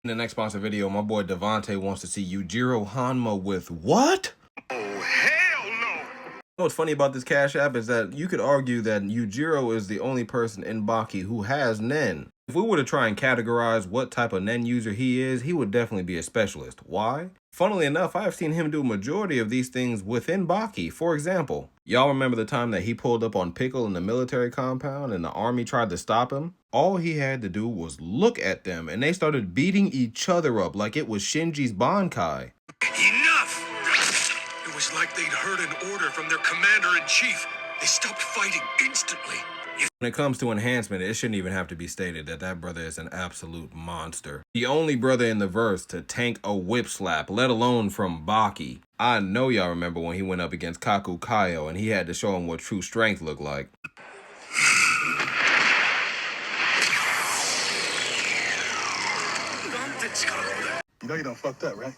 In the next sponsor video, my boy Devontae wants to see Yujiro Hanma with what? Oh, hell no! What's funny about this Cash App is that you could argue that Yujiro is the only person in Baki who has Nen. If we were to try and categorize what type of Nen user he is, he would definitely be a specialist. Why? Funnily enough, I have seen him do a majority of these things within Baki. For example, y'all remember the time that he pulled up on Pickle in the military compound and the army tried to stop him? All he had to do was look at them and they started beating each other up like it was Shinji's Bankai. Enough! It was like they'd heard an order from their commander-in-chief. They stopped fighting instantly. When it comes to enhancement, it shouldn't even have to be stated that that brother is an absolute monster. The only brother in the verse to tank a whip slap, let alone from Baki. I know y'all remember when he went up against Kaku Kaio and he had to show him what true strength looked like. You know you done fucked up, right?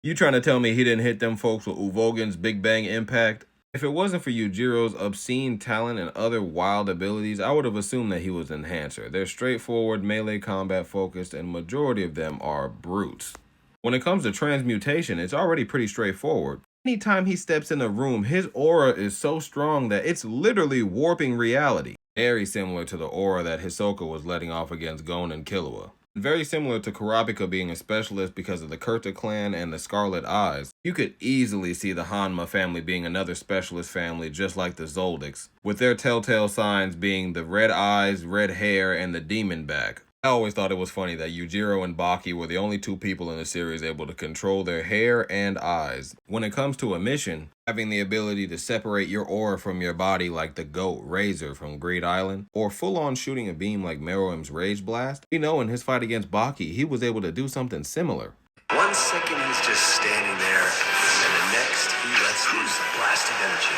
You trying to tell me he didn't hit them folks with Uvogen's Big Bang Impact? If it wasn't for Yujiro's obscene talent and other wild abilities, I would have assumed that he was an enhancer. They're straightforward, melee combat focused, and majority of them are brutes. When it comes to transmutation, it's already pretty straightforward. Anytime he steps in a room, his aura is so strong that it's literally warping reality. Very similar to the aura that Hisoka was letting off against Gon and Killua. Very similar to Kurapika being a specialist because of the Kurta clan and the Scarlet Eyes. You could easily see the Hanma family being another specialist family just like the Zoldycks, with their telltale signs being the red eyes, red hair, and the demon back. I always thought it was funny that Yujiro and Baki were the only two people in the series able to control their hair and eyes. When it comes to a mission, having the ability to separate your aura from your body like the GOAT Razor from Greed Island, or full-on shooting a beam like Meruem's Rage Blast, we know in his fight against Baki, he was able to do something similar. 1 second he's just standing there, and the next he lets loose a blast of energy.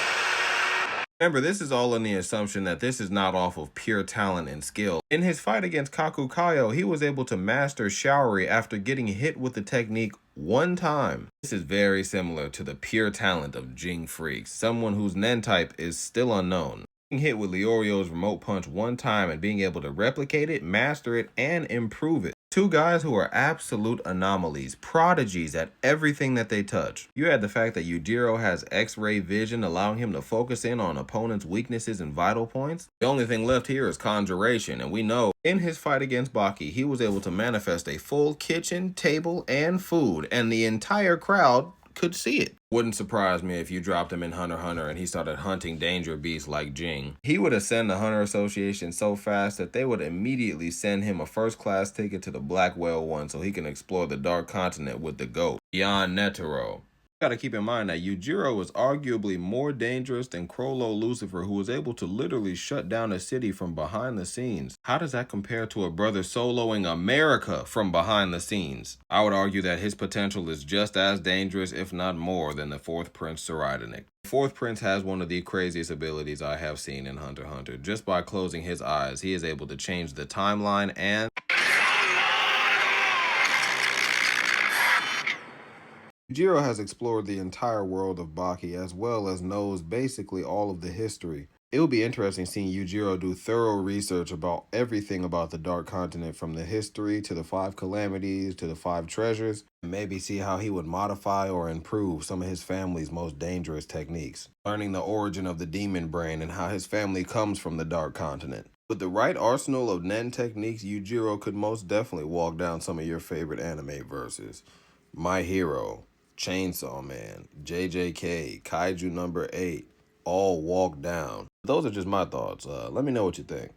Remember, this is all in the assumption that this is not off of pure talent and skill. In his fight against Kaku Kaio, he was able to master Shaori after getting hit with the technique one time. This is very similar to the pure talent of Jing Freaks, someone whose Nen type is still unknown. Getting hit with Leorio's remote punch one time and being able to replicate it, master it, and improve it. Two guys who are absolute anomalies, prodigies at everything that they touch. You add the fact that Yujiro has X-ray vision, allowing him to focus in on opponents' weaknesses and vital points. The only thing left here is conjuration, and we know in his fight against Baki, he was able to manifest a full kitchen, table, and food, and the entire crowd could see it. Wouldn't surprise me if you dropped him in Hunter x Hunter and he started hunting danger beasts like Jing. He would ascend the Hunter Association so fast that they would immediately send him a first-class ticket to the Black Whale One so he can explore the Dark Continent with the GOAT, beyond Netero. Gotta keep in mind that Yujiro is arguably more dangerous than Crollo Lucifer, who was able to literally shut down a city from behind the scenes. How does that compare to a brother soloing America from behind the scenes? I would argue that his potential is just as dangerous, if not more, than the 4th Prince Tsuridenic. The 4th Prince has one of the craziest abilities I have seen in Hunter x Hunter. Just by closing his eyes, he is able to change the timeline and Yujiro has explored the entire world of Baki as well as knows basically all of the history. It will be interesting seeing Yujiro do thorough research about everything about the Dark Continent, from the history to the 5 calamities to the 5 treasures, and maybe see how he would modify or improve some of his family's most dangerous techniques. Learning the origin of the demon brain and how his family comes from the Dark Continent. With the right arsenal of Nen techniques, Yujiro could most definitely walk down some of your favorite anime verses. My Hero, Chainsaw Man, JJK, Kaiju number 8, all walk down. Those are just my thoughts. Let me know what you think.